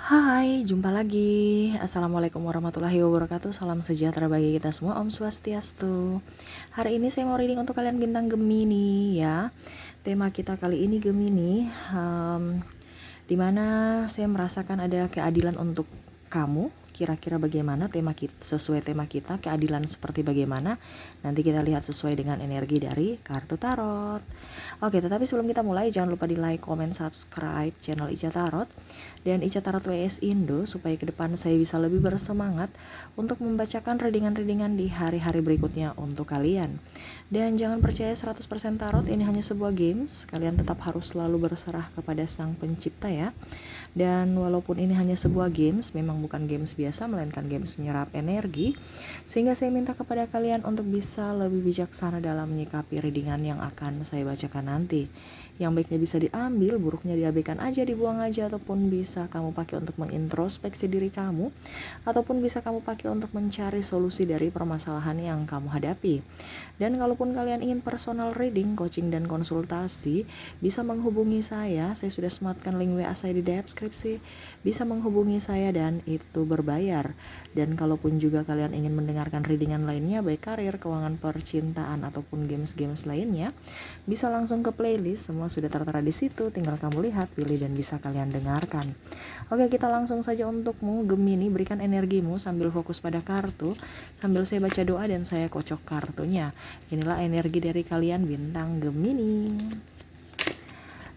Hai, jumpa lagi. Assalamualaikum warahmatullahi wabarakatuh. Salam sejahtera bagi kita semua. Om Swastiastu. Hari ini saya mau reading untuk kalian bintang Gemini ya. Tema kita kali ini Gemini, dimana saya merasakan ada keadilan untuk kamu. Kira-kira bagaimana sesuai tema kita, keadilan seperti bagaimana? Nanti kita lihat sesuai dengan energi dari kartu tarot. Oke, tetapi sebelum kita mulai, jangan lupa di like, comment, subscribe channel Ica Tarot dan Ica Tarot WS Indo supaya ke depan saya bisa lebih bersemangat untuk membacakan readingan-readingan di hari-hari berikutnya untuk kalian. Dan jangan percaya 100% tarot, ini hanya sebuah games. Kalian tetap harus selalu berserah kepada Sang Pencipta ya. Dan walaupun ini hanya sebuah games, memang bukan games biasa, melainkan games menyerap energi, sehingga saya minta kepada kalian untuk bisa lebih bijaksana dalam menyikapi readingan yang akan saya bacakan nanti. Yang baiknya bisa diambil, buruknya diabaikan aja, dibuang aja, ataupun bisa kamu pakai untuk mengintrospeksi diri kamu, ataupun bisa kamu pakai untuk mencari solusi dari permasalahan yang kamu hadapi. Dan kalaupun kalian ingin personal reading, coaching, dan konsultasi, bisa menghubungi saya sudah sematkan link WA saya di deskripsi, bisa menghubungi saya dan itu berbayar. Dan kalaupun juga kalian ingin mendengarkan readingan lainnya, baik karir, keuangan, percintaan, ataupun games-games lainnya, bisa langsung ke playlist, semua sudah tertera di situ, tinggal kamu lihat, pilih, dan bisa kalian dengarkan. Oke, kita langsung saja untukmu Gemini, berikan energimu sambil fokus pada kartu, sambil saya baca doa dan saya kocok kartunya. Inilah energi dari kalian bintang Gemini.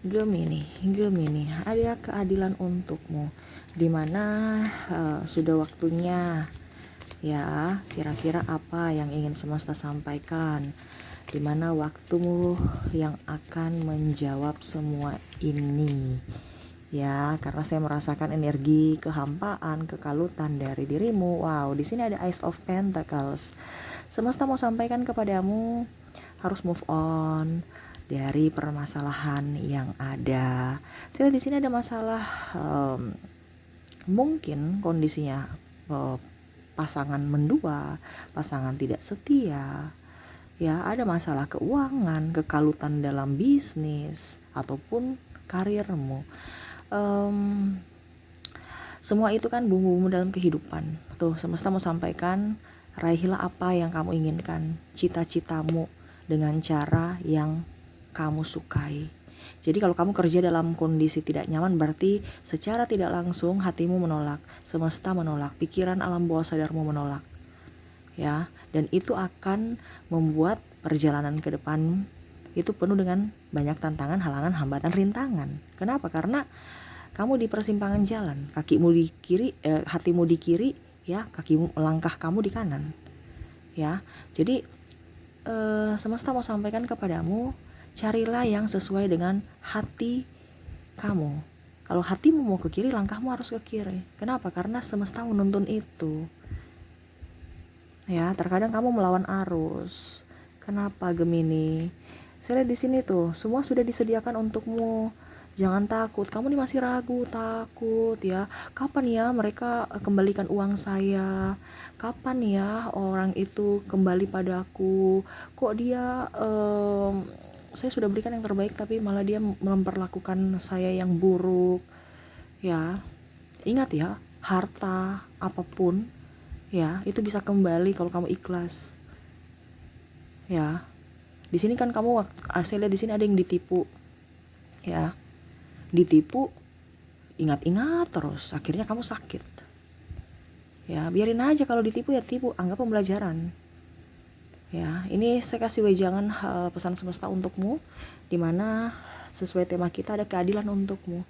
Gemini, ada keadilan untukmu, dimana sudah waktunya ya. Kira-kira apa yang ingin semesta sampaikan, dimana waktumu yang akan menjawab semua ini ya, karena saya merasakan energi kehampaan, kekalutan dari dirimu. Wow, di sini ada Ace of Pentacles. Semesta mau sampaikan kepadamu harus move on dari permasalahan yang ada. Saya lihat di sini ada masalah, mungkin kondisinya pasangan mendua, pasangan tidak setia. Ya, ada masalah keuangan, kekalutan dalam bisnis ataupun karirmu. Semua itu kan bumbu-bumbu dalam kehidupan. Tuh, semesta mau sampaikan, raihlah apa yang kamu inginkan, cita-citamu dengan cara yang kamu sukai. Jadi kalau kamu kerja dalam kondisi tidak nyaman, berarti secara tidak langsung hatimu menolak, semesta menolak, pikiran alam bawah sadarmu menolak. Ya, dan itu akan membuat perjalanan ke depan itu penuh dengan banyak tantangan, halangan, hambatan, rintangan. Kenapa? Karena kamu di persimpangan jalan, kakimu di kiri, hatimu di kiri, ya, kakimu langkah kamu di kanan, ya. Jadi semesta mau sampaikan kepadamu, carilah yang sesuai dengan hati kamu. Kalau hatimu mau ke kiri, langkahmu harus ke kiri. Kenapa? Karena semesta menuntun itu. Ya, terkadang kamu melawan arus. Kenapa Gemini? Saya lihat di sini tuh, semua sudah disediakan untukmu. Jangan takut, kamu nih masih ragu, takut ya. Kapan ya mereka kembalikan uang saya? Kapan ya orang itu kembali padaku? Kok dia, saya sudah berikan yang terbaik tapi malah dia memperlakukan saya yang buruk. Ya, ingat ya, harta apapun ya itu bisa kembali kalau kamu ikhlas. Ya, di sini kan kamu, saya lihat di sini ada yang ditipu. Ya, ditipu, ingat-ingat terus, akhirnya kamu sakit. Ya, biarin aja kalau ditipu ya tipu, anggap pembelajaran. Ya, ini saya kasih wejangan, pesan semesta untukmu, dimana sesuai tema kita ada keadilan untukmu.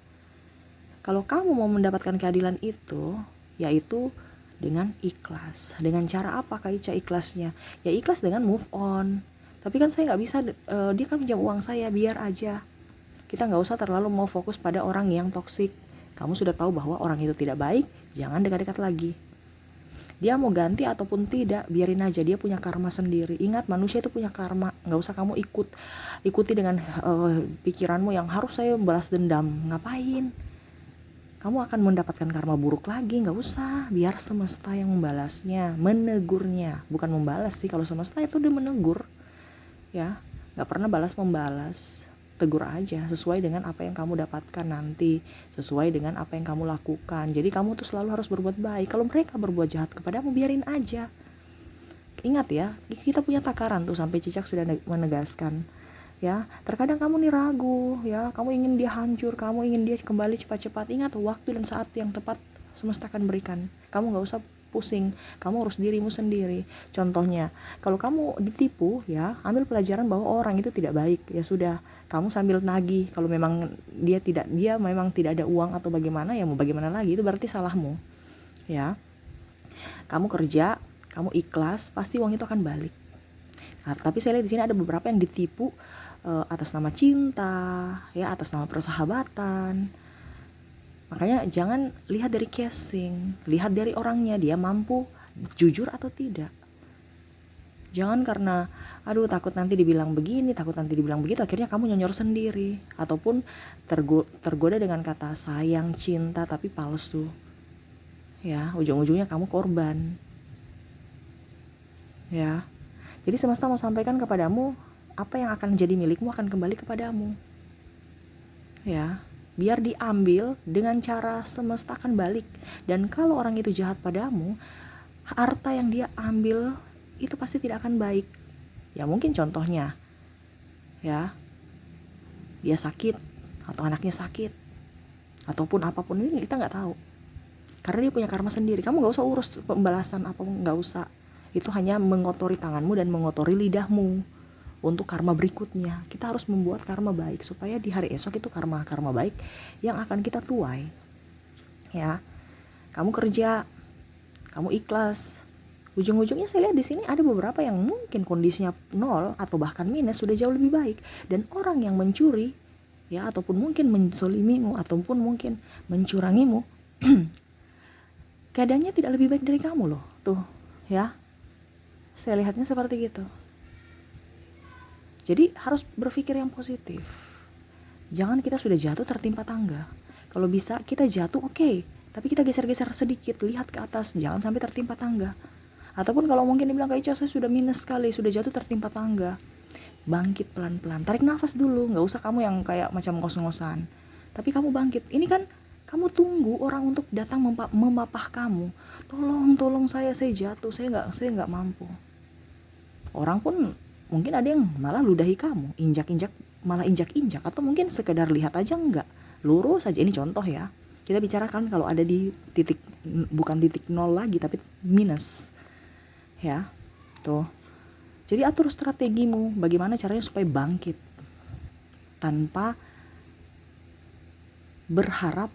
Kalau kamu mau mendapatkan keadilan itu, yaitu dengan ikhlas. Dengan cara apa Kak Ica ikhlasnya? Ya ikhlas dengan move on. Tapi kan saya nggak bisa, dia kan pinjam uang saya, biar aja. Kita nggak usah terlalu mau fokus pada orang yang toksik. Kamu sudah tahu bahwa orang itu tidak baik, jangan dekat-dekat lagi. Dia mau ganti ataupun tidak, biarin aja, dia punya karma sendiri. Ingat, manusia itu punya karma, nggak usah kamu ikuti dengan pikiranmu yang harus saya balas dendam. Ngapain? Kamu akan mendapatkan karma buruk lagi. Nggak usah, biar semesta yang membalasnya, menegurnya. Bukan membalas sih, kalau semesta itu udah menegur ya, nggak pernah balas membalas. tegur aja sesuai dengan apa yang kamu dapatkan nanti, sesuai dengan apa yang kamu lakukan. Jadi kamu tuh selalu harus berbuat baik. Kalau mereka berbuat jahat kepadamu, biarin aja. Ingat ya, kita punya takaran tuh, sampai Cicak sudah menegaskan. Ya, terkadang kamu nih ragu, ya, kamu ingin dia hancur, kamu ingin dia kembali cepat-cepat. Ingat, waktu dan saat yang tepat semesta akan berikan. Kamu gak usah pusing, kamu urus dirimu sendiri. Contohnya, kalau kamu ditipu, ya, ambil pelajaran bahwa orang itu tidak baik. Ya sudah, kamu sambil nagih. Kalau memang dia memang tidak ada uang atau bagaimana, ya mau bagaimana lagi, itu berarti salahmu. Ya, kamu kerja, kamu ikhlas, pasti uang itu akan balik. Nah, tapi saya lihat di sini ada beberapa yang ditipu atas nama cinta, ya, atas nama persahabatan. Makanya jangan lihat dari casing, lihat dari orangnya, dia mampu jujur atau tidak. Jangan karena takut nanti dibilang begini, takut nanti dibilang begitu, akhirnya kamu nyonyor sendiri, ataupun tergoda dengan kata sayang, cinta tapi palsu. Ya, ujung-ujungnya kamu korban. Ya. Jadi semesta mau sampaikan kepadamu, apa yang akan jadi milikmu akan kembali kepadamu. Ya. Biar diambil dengan cara semesta akan balik. Dan kalau orang itu jahat padamu, harta yang dia ambil itu pasti tidak akan baik. Ya mungkin contohnya, ya, dia sakit atau anaknya sakit, ataupun apapun, ini kita nggak tahu. Karena dia punya karma sendiri. Kamu nggak usah urus pembalasan apa, nggak usah. Itu hanya mengotori tanganmu dan mengotori lidahmu untuk karma berikutnya. Kita harus membuat karma baik supaya di hari esok itu karma baik yang akan kita tuai. Ya, kamu kerja, kamu ikhlas, ujung-ujungnya saya lihat di sini ada beberapa yang mungkin kondisinya 0 atau bahkan minus sudah jauh lebih baik. Dan orang yang mencuri, ya, ataupun mungkin menzolimimu, ataupun mungkin mencurangimu, keadaannya tidak lebih baik dari kamu loh. Tuh, ya, saya lihatnya seperti gitu. Jadi harus berpikir yang positif. Jangan kita sudah jatuh tertimpa tangga. Kalau bisa kita jatuh oke, tapi kita geser-geser sedikit, lihat ke atas, jangan sampai tertimpa tangga. Ataupun kalau mungkin dibilang kayak saya sudah minus sekali, sudah jatuh tertimpa tangga, bangkit pelan-pelan, tarik nafas dulu. Gak usah kamu yang kayak macam ngos-ngosan, tapi kamu bangkit. Ini kan kamu tunggu orang untuk datang memapah kamu. Tolong saya jatuh, saya nggak mampu. Orang pun mungkin ada yang malah ludahi kamu, injak-injak, atau mungkin sekedar lihat aja, enggak, lurus aja. Ini contoh ya, kita bicarakan kalau ada di titik, bukan titik 0 lagi tapi minus, ya, tuh. Jadi atur strategimu, bagaimana caranya supaya bangkit tanpa berharap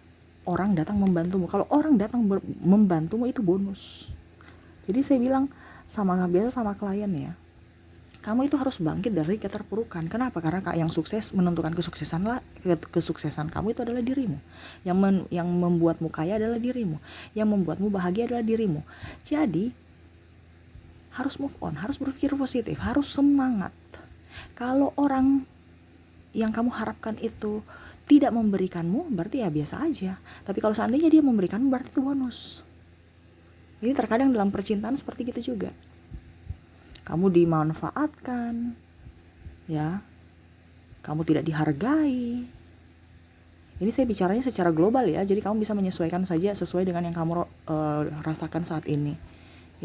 orang datang membantumu. Kalau orang datang membantumu itu bonus. Jadi saya bilang sama klien ya, kamu itu harus bangkit dari keterpurukan. Kenapa? Karena yang sukses menentukan kesuksesan kamu itu adalah dirimu. Yang membuatmu kaya adalah dirimu. Yang membuatmu bahagia adalah dirimu. Jadi harus move on, harus berpikir positif, harus semangat. Kalau orang yang kamu harapkan itu tidak memberikanmu, berarti ya biasa aja. Tapi kalau seandainya dia memberikanmu, berarti itu bonus. Ini terkadang dalam percintaan seperti gitu juga. Kamu dimanfaatkan, ya, kamu tidak dihargai. Ini saya bicaranya secara global ya, jadi kamu bisa menyesuaikan saja sesuai dengan yang kamu rasakan saat ini,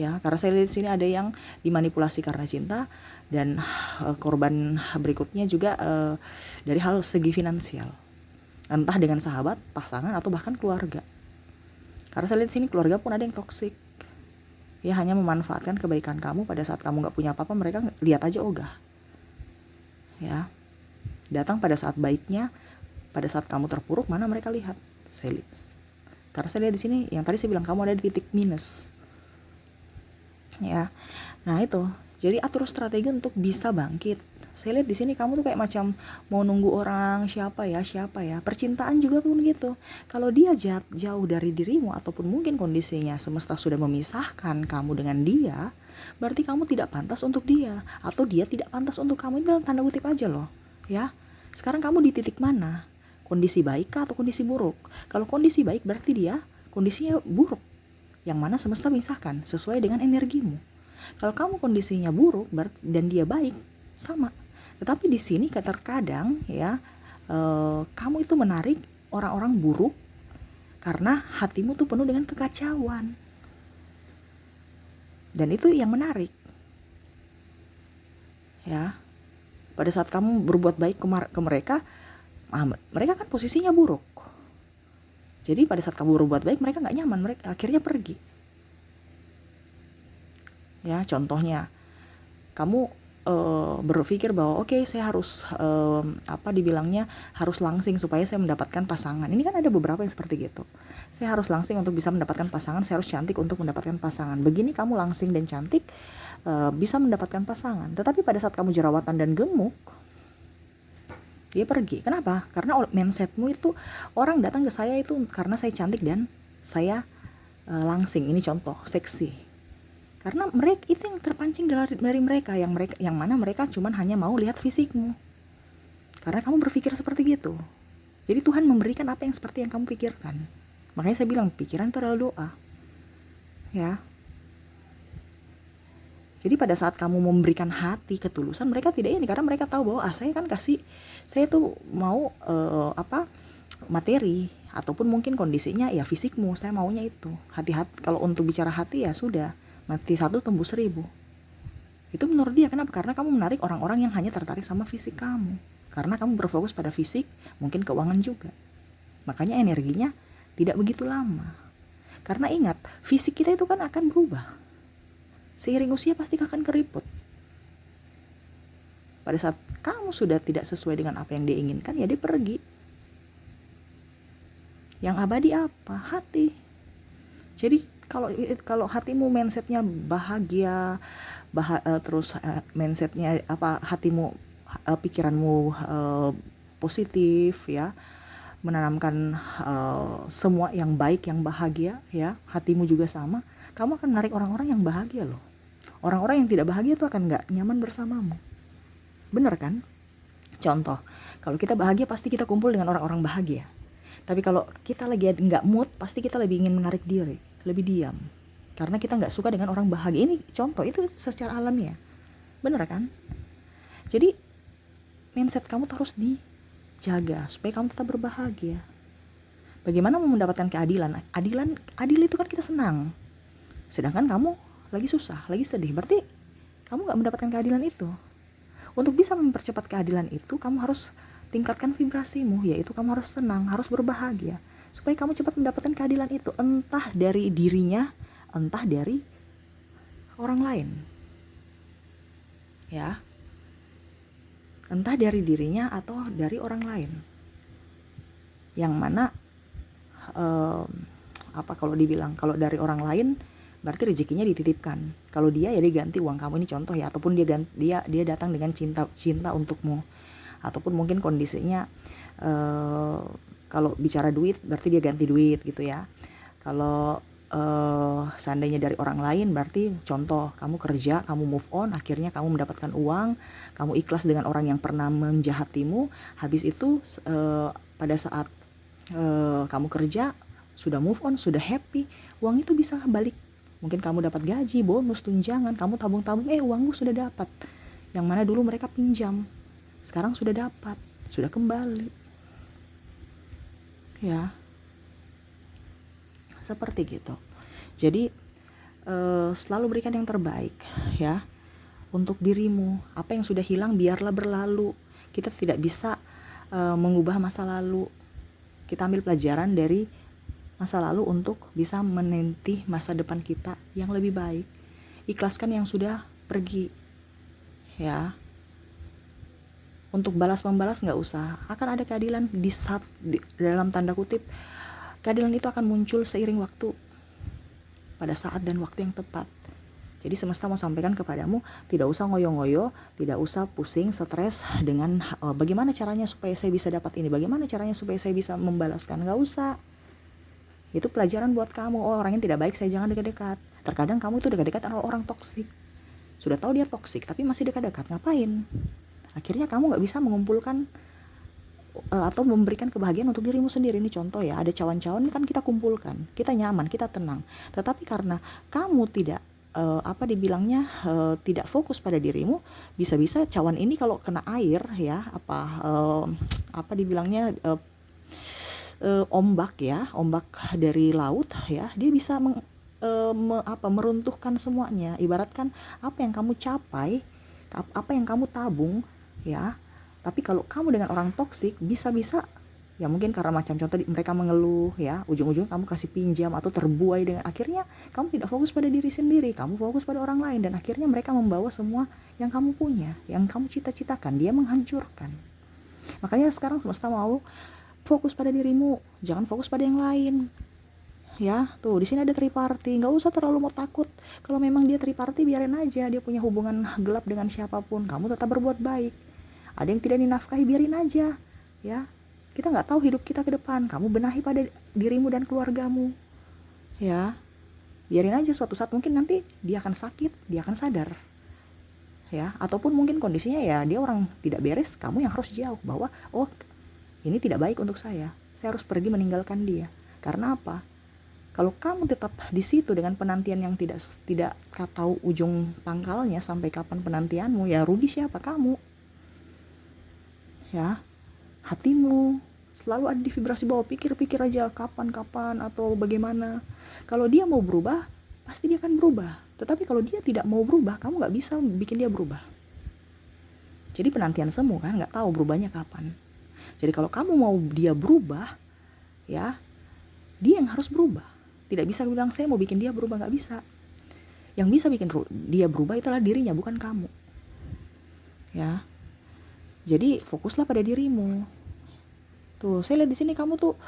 ya. Karena saya lihat di sini ada yang dimanipulasi karena cinta, dan korban berikutnya juga dari hal segi finansial, entah dengan sahabat, pasangan, atau bahkan keluarga. Karena saya lihat di sini keluarga pun ada yang toksik. Ya, hanya memanfaatkan kebaikan kamu pada saat kamu gak punya apa-apa, mereka lihat aja ogah. Ya, datang pada saat baiknya, pada saat kamu terpuruk, mana mereka lihat. Karena saya lihat di sini, yang tadi saya bilang kamu ada di titik minus. Ya, nah itu. Jadi atur strategi untuk bisa bangkit. Saya lihat di sini kamu tuh kayak macam mau nunggu orang siapa ya. Percintaan juga pun gitu. Kalau dia jauh dari dirimu, ataupun mungkin kondisinya semesta sudah memisahkan kamu dengan dia, berarti kamu tidak pantas untuk dia, atau dia tidak pantas untuk kamu. Ini dalam tanda kutip aja loh, ya. Sekarang kamu di titik mana? Kondisi baik kah atau kondisi buruk? Kalau kondisi baik berarti dia kondisinya buruk, yang mana semesta misahkan sesuai dengan energimu. Kalau kamu kondisinya buruk dan dia baik, sama. Tetapi di sini terkadang ya, kamu itu menarik orang-orang buruk karena hatimu tuh penuh dengan kekacauan. Dan itu yang menarik. Ya. Pada saat kamu berbuat baik ke mereka, mereka kan posisinya buruk. Jadi pada saat kamu berbuat baik, mereka nggak nyaman, mereka akhirnya pergi. Ya, contohnya, kamu berpikir bahwa oke, saya harus dibilangnya harus langsing supaya saya mendapatkan pasangan. Ini kan ada beberapa yang seperti gitu. Saya harus langsing untuk bisa mendapatkan pasangan, saya harus cantik untuk mendapatkan pasangan. Begini kamu langsing dan cantik, bisa mendapatkan pasangan. Tetapi pada saat kamu jerawatan dan gemuk, dia pergi. Kenapa? Karena mindsetmu itu, orang datang ke saya itu karena saya cantik dan saya langsing. Ini contoh, seksi. Karena mereka itu yang terpancing dari mereka, yang mana mereka cuman hanya mau lihat fisikmu. Karena kamu berpikir seperti gitu. Jadi Tuhan memberikan apa yang seperti yang kamu pikirkan. Makanya saya bilang pikiran itu adalah doa. Ya. Jadi pada saat kamu memberikan hati ketulusan, mereka tidak ini, karena mereka tahu bahwa saya kan saya tuh mau materi, ataupun mungkin kondisinya ya fisikmu, saya maunya itu. Hati-hati, kalau untuk bicara hati ya sudah, mati 1 tembus 1000. Itu menurut dia. Kenapa? Karena kamu menarik orang-orang yang hanya tertarik sama fisik kamu. Karena kamu berfokus pada fisik, mungkin keuangan juga. Makanya energinya tidak begitu lama. Karena ingat, fisik kita itu kan akan berubah. Seiring usia pasti akan keriput. Pada saat kamu sudah tidak sesuai dengan apa yang dia inginkan, ya dia pergi. Yang abadi apa? Hati. Jadi kalau hatimu mindsetnya bahagia, terus mindsetnya hatimu, pikiranmu positif ya, menanamkan semua yang baik, yang bahagia ya, hatimu juga sama, kamu akan menarik orang-orang yang bahagia loh. Orang-orang yang tidak bahagia tuh akan gak nyaman bersamamu. Bener kan? Contoh, kalau kita bahagia pasti kita kumpul dengan orang-orang bahagia. Tapi kalau kita lagi gak mood, pasti kita lebih ingin menarik diri, lebih diam. Karena kita gak suka dengan orang bahagia. Ini contoh, itu secara alamiah. Bener kan? Jadi mindset kamu harus dijaga supaya kamu tetap berbahagia. Bagaimana mau mendapatkan keadilan? Adil itu kan kita senang. Sedangkan kamu lagi susah, lagi sedih. Berarti kamu gak mendapatkan keadilan itu. Untuk bisa mempercepat keadilan itu, kamu harus tingkatkan vibrasimu, yaitu kamu harus senang, harus berbahagia, supaya kamu cepat mendapatkan keadilan itu, entah dari dirinya, entah dari orang lain. Ya. Entah dari dirinya atau dari orang lain. Yang mana kalau dibilang, kalau dari orang lain berarti rezekinya dititipkan. Kalau dia ya dia ganti uang kamu, ini contoh ya, ataupun dia datang dengan cinta untukmu. Ataupun mungkin kondisinya kalau bicara duit berarti dia ganti duit gitu ya. Kalau seandainya dari orang lain berarti contoh, kamu kerja, kamu move on, akhirnya kamu mendapatkan uang, kamu ikhlas dengan orang yang pernah menjahatimu. Habis itu pada saat kamu kerja, sudah move on, sudah happy, uang itu bisa balik. Mungkin kamu dapat gaji, bonus, tunjangan, kamu tabung-tabung, uangmu sudah dapat. Yang mana dulu mereka pinjam, sekarang sudah dapat, sudah kembali. Ya. Seperti gitu. Jadi selalu berikan yang terbaik ya untuk dirimu. Apa yang sudah hilang biarlah berlalu. Kita tidak bisa mengubah masa lalu. Kita ambil pelajaran dari masa lalu untuk bisa menanti masa depan kita yang lebih baik. Ikhlaskan yang sudah pergi ya. Untuk balas-membalas gak usah. Akan ada keadilan dalam tanda kutip. Keadilan itu akan muncul seiring waktu, pada saat dan waktu yang tepat. Jadi semesta mau sampaikan kepadamu, tidak usah ngoyo-ngoyo, tidak usah pusing, stres dengan bagaimana caranya supaya saya bisa dapat ini, bagaimana caranya supaya saya bisa membalaskan. Gak usah. Itu pelajaran buat kamu. Orang yang tidak baik saya jangan dekat-dekat. Terkadang kamu itu dekat-dekat sama orang toksik. Sudah tahu dia toksik tapi masih dekat-dekat. Ngapain? Akhirnya kamu gak bisa mengumpulkan atau memberikan kebahagiaan untuk dirimu sendiri. Ini contoh ya, ada cawan-cawan kan kita kumpulkan, kita nyaman, kita tenang. Tetapi karena kamu tidak apa dibilangnya, tidak fokus pada dirimu, bisa-bisa cawan ini kalau kena air ya, apa dibilangnya, ombak ya, ombak dari laut ya, dia bisa meruntuhkan semuanya. Ibaratkan apa yang kamu capai, apa yang kamu tabung ya. Tapi kalau kamu dengan orang toksik, bisa-bisa ya mungkin karena macam contoh mereka mengeluh ya, ujung-ujung kamu kasih pinjam atau terbuai, dengan akhirnya kamu tidak fokus pada diri sendiri, kamu fokus pada orang lain, dan akhirnya mereka membawa semua yang kamu punya, yang kamu cita-citakan, dia menghancurkan. Makanya sekarang semesta mau fokus pada dirimu, jangan fokus pada yang lain. Ya, tuh di sini ada triparty, nggak usah terlalu mau takut. Kalau memang dia triparty, biarin aja dia punya hubungan gelap dengan siapapun, kamu tetap berbuat baik. Ada yang tidak dinafkahi, biarin aja. Ya, kita nggak tahu hidup kita ke depan. Kamu benahi pada dirimu dan keluargamu. Ya, biarin aja, suatu saat mungkin nanti dia akan sakit, dia akan sadar. Ya, ataupun mungkin kondisinya ya dia orang tidak beres, kamu yang harus jauh, bahwa oh ini tidak baik untuk saya harus pergi meninggalkan dia. Karena apa? Kalau kamu tetap di situ dengan penantian yang tidak tahu ujung pangkalnya, sampai kapan penantianmu, ya rugi siapa? Kamu. Ya, hatimu selalu ada di vibrasi bawah, pikir-pikir aja kapan atau bagaimana. Kalau dia mau berubah, pasti dia akan berubah. Tetapi kalau dia tidak mau berubah, kamu nggak bisa bikin dia berubah. Jadi penantian semu kan, nggak tahu berubahnya kapan. Jadi kalau kamu mau dia berubah, ya dia yang harus berubah. Tidak bisa bilang saya mau bikin dia berubah, nggak bisa. Yang bisa bikin dia berubah itulah dirinya, bukan kamu. Ya, jadi fokuslah pada dirimu. Tuh, saya lihat di sini kamu tuh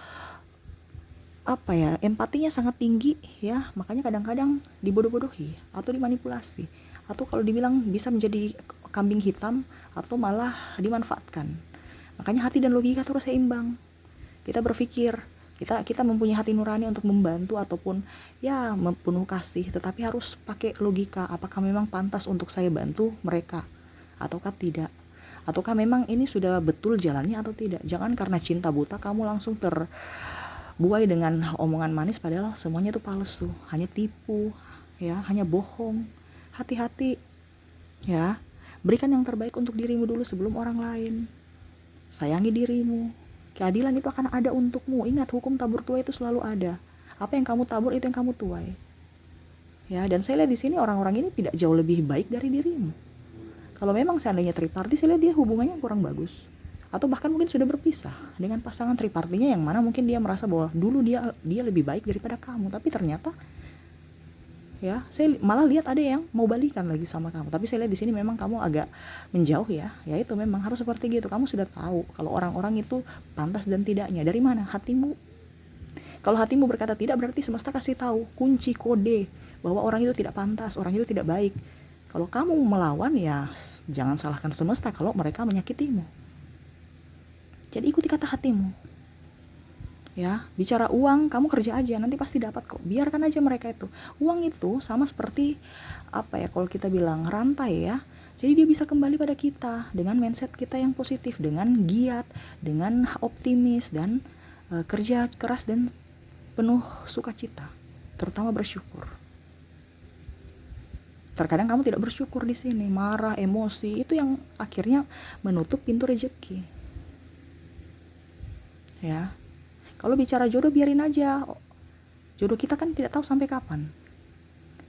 apa ya, empatinya sangat tinggi ya, makanya kadang-kadang dibodoh-bodohi atau dimanipulasi, atau kalau dibilang bisa menjadi kambing hitam atau malah dimanfaatkan. Makanya hati dan logika terus seimbang. Kita berpikir, kita mempunyai hati nurani untuk membantu ataupun ya penuh kasih, tetapi harus pakai logika. Apakah memang pantas untuk saya bantu mereka ataukah tidak? Ataukah memang ini sudah betul jalannya atau tidak? Jangan karena cinta buta kamu langsung terbuai dengan omongan manis, padahal semuanya itu palsu, hanya tipu ya, hanya bohong. Hati-hati ya. Berikan yang terbaik untuk dirimu dulu sebelum orang lain. Sayangi dirimu. Keadilan itu akan ada untukmu. Ingat, hukum tabur tuai itu selalu ada. Apa yang kamu tabur, itu yang kamu tuai. Ya, dan saya lihat di sini orang-orang ini tidak jauh lebih baik dari dirimu. Kalau memang seandainya triparty, saya lihat dia hubungannya kurang bagus. Atau bahkan mungkin sudah berpisah dengan pasangan tripartinya, yang mana mungkin dia merasa bahwa dulu dia lebih baik daripada kamu, tapi ternyata ya, saya malah lihat ada yang mau balikan lagi sama kamu. Tapi saya lihat di sini memang kamu agak menjauh ya. Ya itu memang harus seperti gitu. Kamu sudah tahu kalau orang-orang itu pantas dan tidaknya. Dari mana? Hatimu. Kalau hatimu berkata tidak, berarti semesta kasih tahu kunci kode bahwa orang itu tidak pantas, orang itu tidak baik. Kalau kamu melawan, ya jangan salahkan semesta kalau mereka menyakitimu. Jadi ikuti kata hatimu. Ya, bicara uang, kamu kerja aja, nanti pasti dapat kok. Biarkan aja mereka itu. Uang itu sama seperti apa ya, kalau kita bilang rantai ya. Jadi dia bisa kembali pada kita dengan mindset kita yang positif, dengan giat, dengan optimis, dan kerja keras dan penuh sukacita, terutama bersyukur. Terkadang kamu tidak bersyukur di sini, marah, emosi, itu yang akhirnya menutup pintu rezeki. Ya. Kalau bicara jodoh, biarin aja. Jodoh kita kan tidak tahu sampai kapan.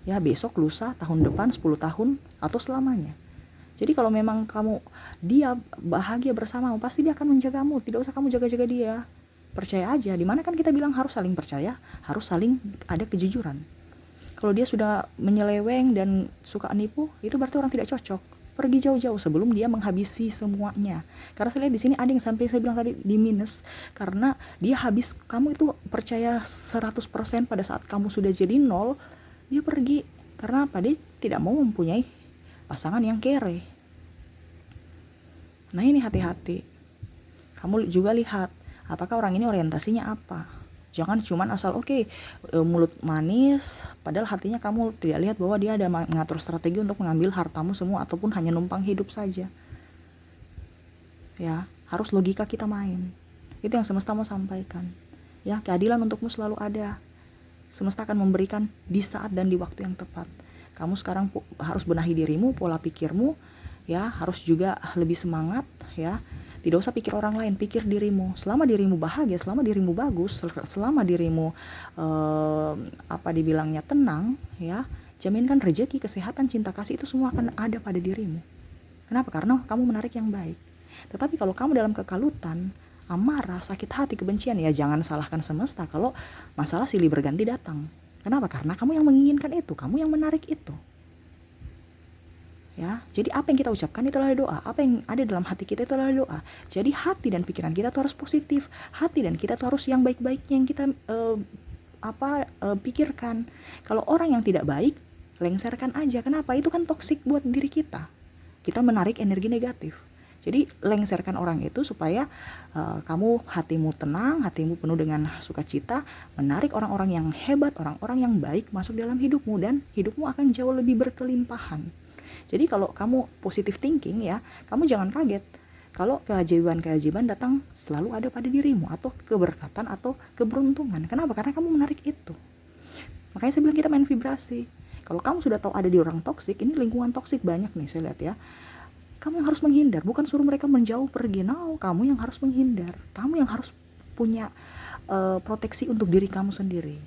Ya, besok, lusa, tahun depan, 10 tahun, atau selamanya. Jadi kalau memang dia bahagia bersamamu, pasti dia akan menjagamu. Tidak usah kamu jaga-jaga dia. Percaya aja. Dimana kan kita bilang harus saling percaya, harus saling ada kejujuran. Kalau dia sudah menyeleweng dan suka nipu, itu berarti orang tidak cocok. Pergi jauh-jauh sebelum dia menghabisi semuanya. Karena saya lihat di sini ada yang sampai saya bilang tadi di minus, karena dia habis, kamu itu percaya 100% pada saat kamu sudah jadi 0, dia pergi. Karena apa? Dia tidak mau mempunyai pasangan yang kere. Nah ini hati-hati. Kamu juga lihat, apakah orang ini orientasinya apa? Jangan cuman asal mulut manis, padahal hatinya kamu tidak lihat bahwa dia ada mengatur strategi untuk mengambil hartamu semua, ataupun hanya numpang hidup saja. Ya, harus logika kita main. Itu yang semesta mau sampaikan. Ya, keadilan untukmu selalu ada. Semesta akan memberikan di saat dan di waktu yang tepat. Kamu sekarang harus benahi dirimu, pola pikirmu, ya, harus juga lebih semangat, ya. Tidak usah pikir orang lain, pikir dirimu. Selama dirimu bahagia, selama dirimu bagus, selama dirimu apa dibilangnya tenang, ya, jaminkan rezeki, kesehatan, cinta kasih itu semua akan ada pada dirimu. Kenapa? Karena kamu menarik yang baik. Tetapi kalau kamu dalam kekalutan, amarah, sakit hati, kebencian, ya jangan salahkan semesta kalau masalah silih berganti datang. Kenapa? Karena kamu yang menginginkan itu, kamu yang menarik itu. Ya, jadi apa yang kita ucapkan itu adalah doa, apa yang ada dalam hati kita itu adalah doa. Jadi hati dan pikiran kita tuh harus positif, hati dan kita tuh harus yang baik-baiknya yang kita pikirkan. Kalau orang yang tidak baik, lengserkan aja. Kenapa? Itu kan toksik buat diri kita. Kita menarik energi negatif. Jadi lengserkan orang itu supaya kamu hatimu tenang, hatimu penuh dengan sukacita, menarik orang-orang yang hebat, orang-orang yang baik masuk dalam hidupmu, dan hidupmu akan jauh lebih berkelimpahan. Jadi kalau kamu positive thinking, ya, kamu jangan kaget kalau keajaiban datang selalu ada pada dirimu, atau keberkatan atau keberuntungan. Kenapa? Karena kamu menarik itu. Makanya saya bilang kita main vibrasi. Kalau kamu sudah tahu ada di orang toksik, ini lingkungan toksik banyak nih saya lihat, ya. Kamu yang harus menghindar, bukan suruh mereka menjauh pergi. No, kamu yang harus menghindar. Kamu yang harus punya proteksi untuk diri kamu sendiri.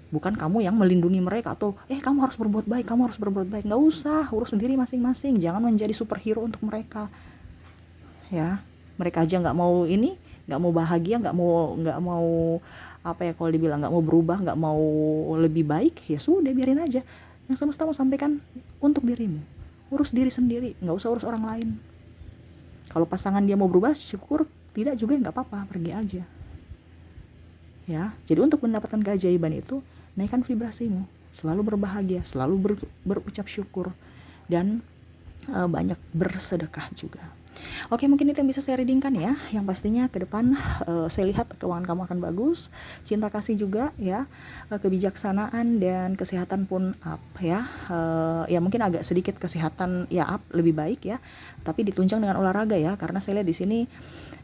Bukan kamu yang melindungi mereka atau kamu harus berbuat baik, kamu harus berbuat baik. Nggak usah, urus sendiri masing-masing. Jangan menjadi superhero untuk mereka, ya. Mereka aja nggak mau nggak mau bahagia, nggak mau apa ya, kalau dibilang nggak mau berubah, nggak mau lebih baik, ya sudah biarin aja. Yang semesta mau sampaikan untuk dirimu, urus diri sendiri, nggak usah urus orang lain. Kalau pasangan dia mau berubah, syukur. Tidak juga nggak apa-apa, pergi aja, ya. Jadi untuk mendapatkan keajaiban itu, naikkan vibrasimu, selalu berbahagia, selalu berucap syukur, dan banyak bersedekah juga. Oke, mungkin itu yang bisa saya readingkan, ya. Yang pastinya ke depan saya lihat keuangan kamu akan bagus, cinta kasih juga, ya, kebijaksanaan dan kesehatan pun up, ya. Ya mungkin agak sedikit kesehatan ya up, lebih baik, ya, tapi ditunjang dengan olahraga, ya, karena saya lihat di sini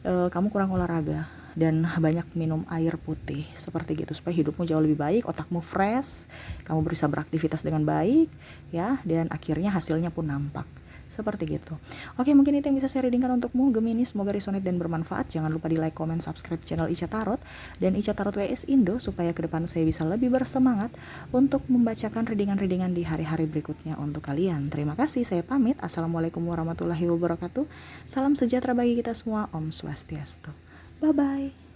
kamu kurang olahraga dan banyak minum air putih seperti gitu, supaya hidupmu jauh lebih baik, otakmu fresh, kamu bisa beraktivitas dengan baik, ya, dan akhirnya hasilnya pun nampak. Seperti gitu. Oke, mungkin itu yang bisa saya readingkan untukmu, Gemini. Semoga resonate dan bermanfaat. Jangan lupa di like, comment, subscribe channel Ica Tarot dan Ica Tarot WS Indo, supaya ke depan saya bisa lebih bersemangat untuk membacakan readingan-readingan di hari-hari berikutnya untuk kalian. Terima kasih, saya pamit. Assalamualaikum warahmatullahi wabarakatuh. Salam sejahtera bagi kita semua. Om Swastiastu. Bye-bye.